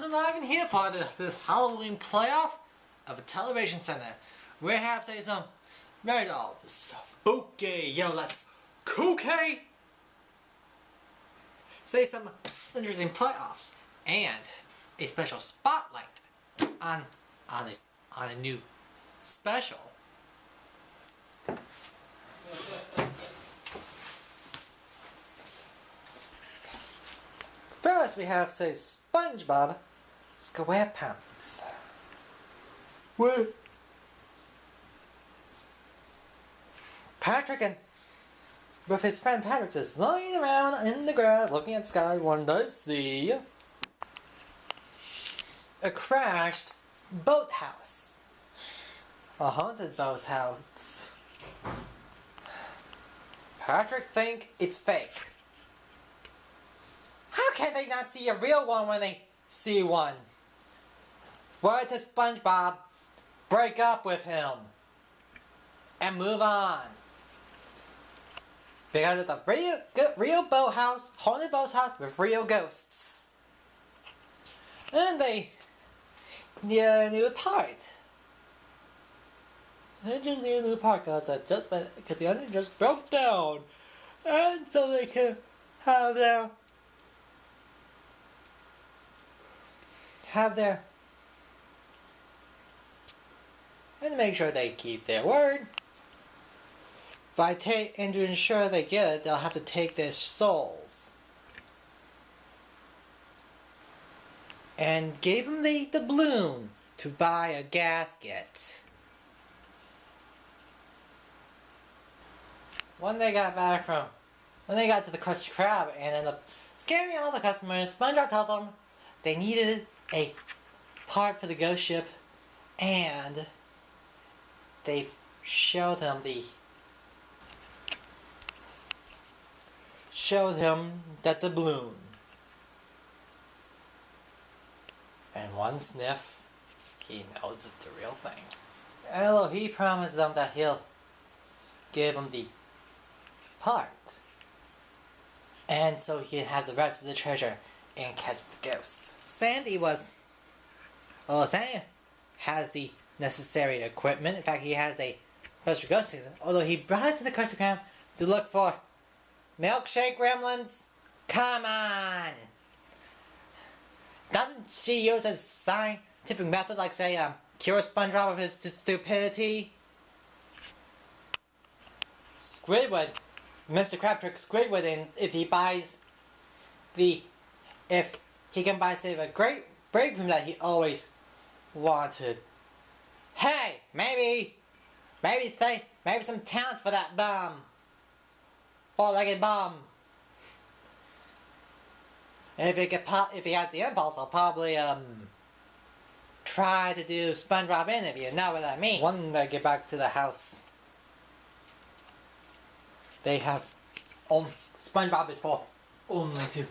and I've been here for this Halloween playoff of the Tellanrain Cender. We have some very spooky, like kooky, some interesting playoffs and a special spotlight on a new special. First, we have SpongeBob SquarePants. What? Patrick and with his friend Patrick just lying around in the grass looking at the sky, one does see a crashed boathouse. A haunted boathouse. Patrick thinks it's fake. How can they not see a real one when they see one? Word to SpongeBob, break up with him and move on. Because it's a real boathouse, haunted boathouse with real ghosts. And they need a new part. They just need a new part because the engine just broke down. And so they can have their and make sure they keep their word. And to ensure they get it, they'll have to take their souls. And gave them the balloon to buy a gasket. When they got to the Krusty Krab and ended up scaring all the customers, SpongeBob told them they needed a part for the ghost ship, and they showed him that the balloon. And one sniff, he knows it's the real thing. Although he promised them that he'll give them the part, and so he can have the rest of the treasure and catch the ghosts. Sandy has the necessary equipment. In fact, he has a special ghost season. Although he brought it to the Krusty Krab to look for milkshake gremlins. Come on! Doesn't she use a scientific method like cure SpongeBob of his stupidity? Squidward, Mr. Krab tricks Squidward in if he can buy a great break from that he always wanted. Hey, maybe some talents for that bum. Four-legged bum. And if he has the impulse, I'll probably try to do SpongeBob interview. Know what I mean? When they get back to the house, they have SpongeBob is for only to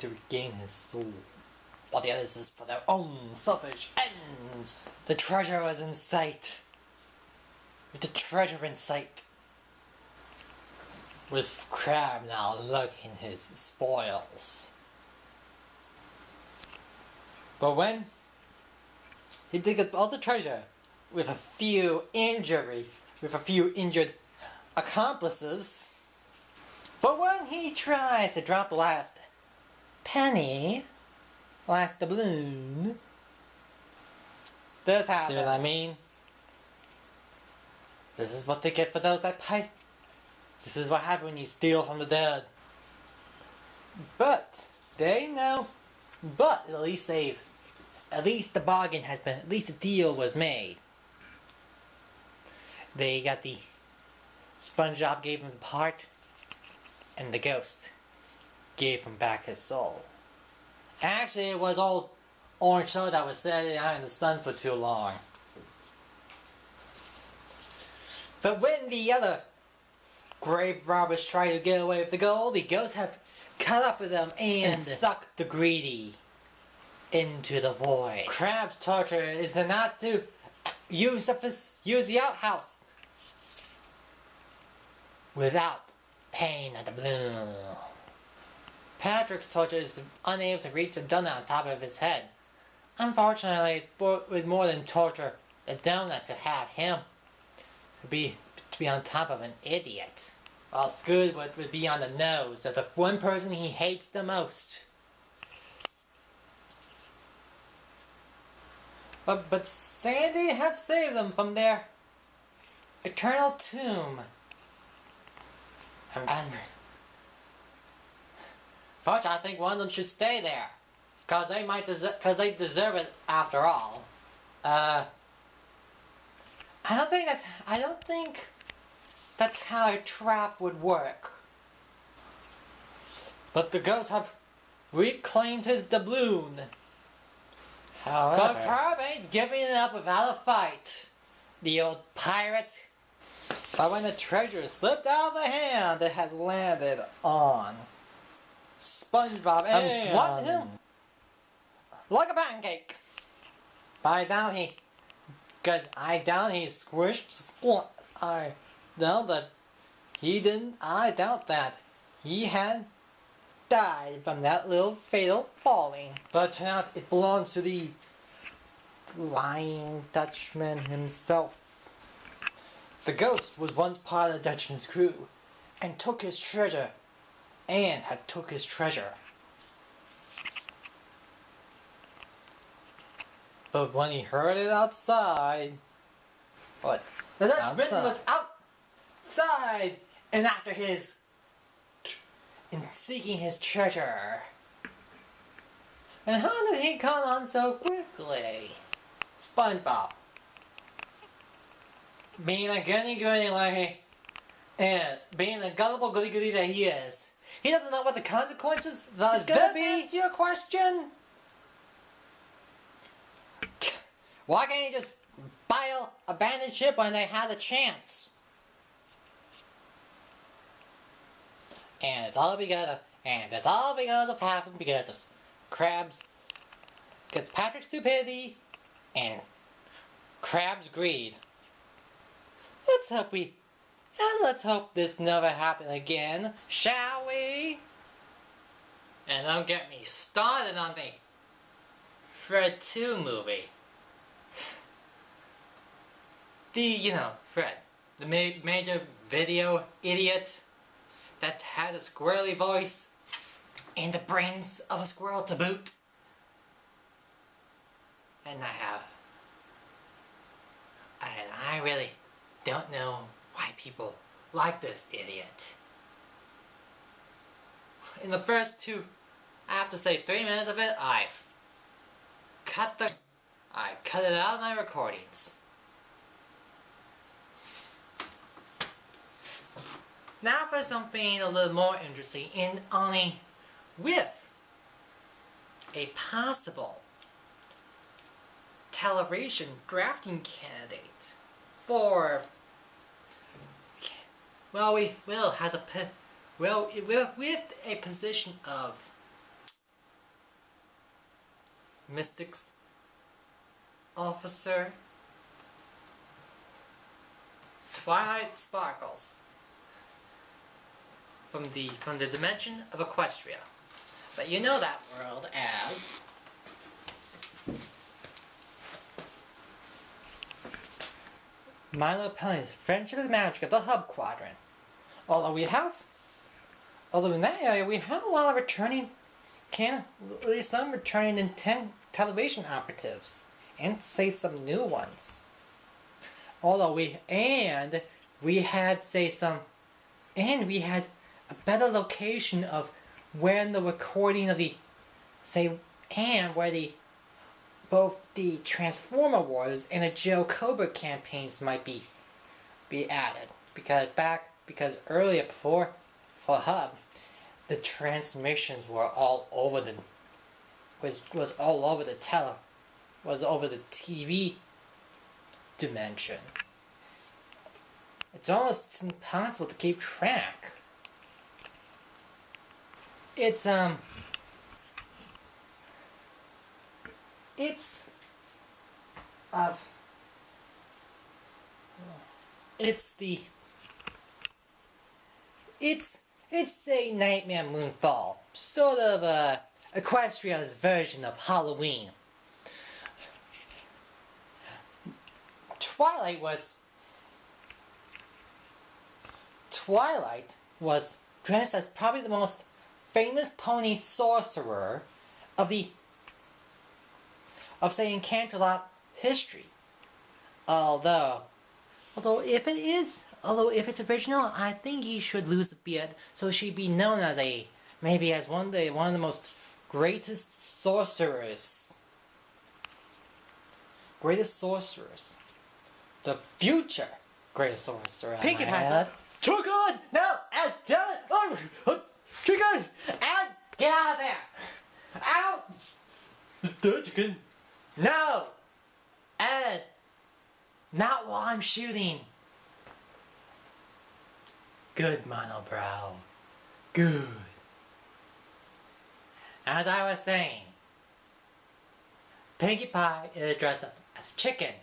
regain his soul, while the others is for their own selfish ends. The treasure was in sight. With the treasure in sight. With Crab now looking his spoils. But when he digs up all the treasure with a few injured accomplices, but when he tries to drop the last balloon, this happens. See what I mean? This is what they get for those that pipe. This is what happens when you steal from the dead. But they know. But at least the bargain has been. At least the deal was made. They got the SpongeBob gave him the part, and the ghost gave him back his soul. Actually, it was old orange soda that was sitting out in the sun for too long. But when the other grave robbers try to get away with the gold, the ghosts have caught up with them and sucked the greedy into the void. Crab's torture is not to use the outhouse. without paying a doubloon. Patrick's torture is unable to reach the donut on top of his head. Unfortunately, it would more than torture the donut to have him to be on top of an idiot. While Scoot would be on the nose of the one person he hates the most. But Sandy have saved them from their eternal tomb. And fortunately, I think one of them should stay there, cause they deserve it after all. I don't think that's how a trap would work. But the ghosts have reclaimed his doubloon. However, but Crab ain't giving it up without a fight. The old pirate. But when the treasure slipped out of the hand, it had landed on SpongeBob and flattened him like a pancake. I doubt he squished. I doubt that he didn't. I doubt that he had died from that little fatal falling. But it turned out it belongs to the lying Dutchman himself. The ghost was once part of the Dutchman's crew and took his treasure. But when he heard it outside... What? The Dutchman was outside and after in seeking his treasure. And how did he come on so quickly? SpongeBob. Being a goody-goody like and being a gullible goody-goody that he is, he doesn't know what the consequences is going to be. Answer your question? Why can't he just buy an abandoned ship when they had the chance? And it's all because of Crab's, because Patrick's stupidity and Crab's greed. Let's hope this never happens again, shall we? And don't get me started on the Fred 2 movie. Fred, the major video idiot that has a squirrely voice and the brains of a squirrel to boot. And I really don't know why people like this idiot. In the first I have to say 3 minutes of it, I cut it out of my recordings. Now for something a little more interesting, and only with a possible television drafting candidate for, with a position of mystics officer, Twilight Sparkles, from the dimension of Equestria. But you know that world as Milo Pelly's Friendship is Magic of the Hub Quadrant. Although in that area we have a lot of returning television operatives, and say some new ones. We had a better location of when the recording of both the Transformer Wars and the Joe Cobra campaigns might be added, because earlier before Hub, the transmissions were all over the TV dimension. It's almost impossible to keep track. It's it's a Nightmare Moonfall, sort of Equestria's version of Halloween. Twilight was dressed as probably the most famous pony sorcerer of say Canterlot history. Although if it's original, I think he should lose the beard so she'd be known as one of the most greatest sorcerers. The future greatest sorcerer. Pinkie Pie. Too good! No! Too good! Out! Get out of there! Out! Chicken. No! Ed! Not while I'm shooting! Good, Monobrow. Good. As I was saying, Pinkie Pie is dressed up as chicken.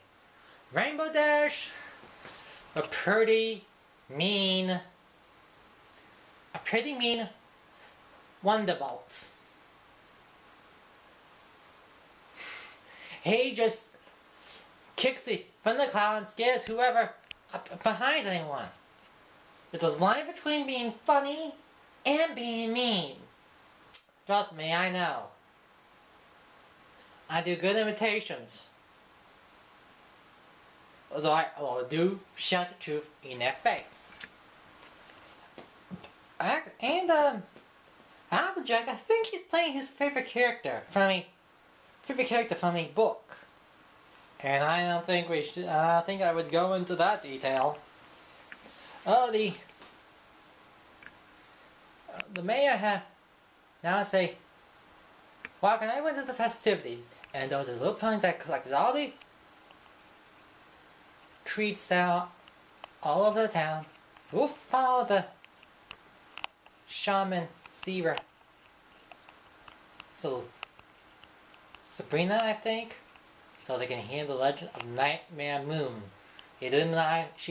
Rainbow Dash, a pretty mean Wonderbolt. He just kicks the thundercloud and scares whoever behind anyone. There's a line between being funny and being mean. Trust me, I know. I do good imitations. Although I do shout the truth in their face. And Applejack, I think he's playing his favorite character from a book. And I don't think we should. I think I would go into that detail. The mayor had now say, well, when I went to the festivities, and those little ponies that collected all the treats down all over the town. We'll follow the shaman Zebra. So Sabrina, I think, so they can hear the legend of Nightmare Moon. She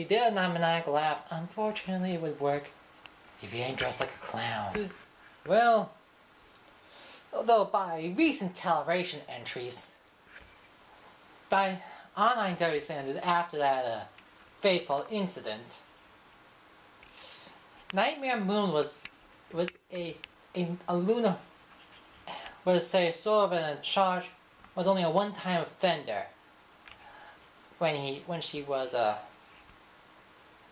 did a maniacal laugh. Unfortunately, it would work if you ain't dressed like a clown. Well, although by recent Tellanrain entries, by online diary standards after that fateful incident, Nightmare Moon was a lunar, was say sort of in charge, was only a one-time offender when she was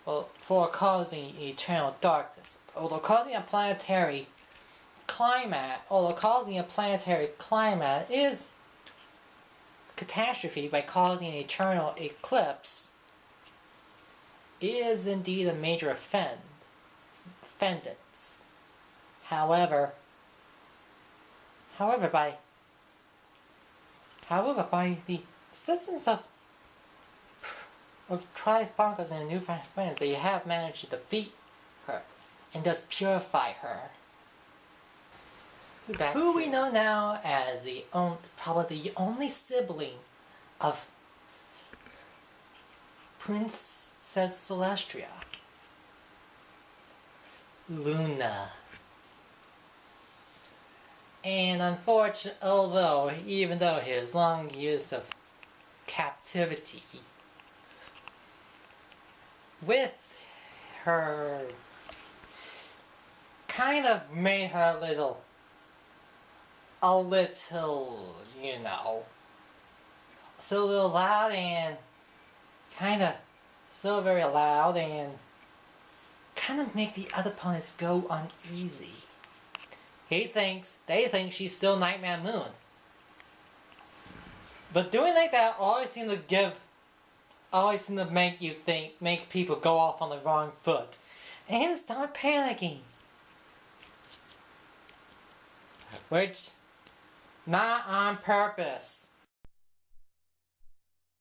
for causing eternal darkness. Although causing a planetary climate is catastrophe by causing an eternal eclipse, is indeed a major offense. However, by the assistance of Trice Bonkers and her new friends, they have managed to defeat her and thus purify her. Who we know now as probably the only sibling of Princess Celestia, Luna. And unfortunately, even though his long years of captivity with her kind of made her a little, you know, so loud and so very loud and kind of make the other ponies go uneasy. They think she's still Nightmare Moon. But doing like that always seems to make people go off on the wrong foot and start panicking. Which, not on purpose.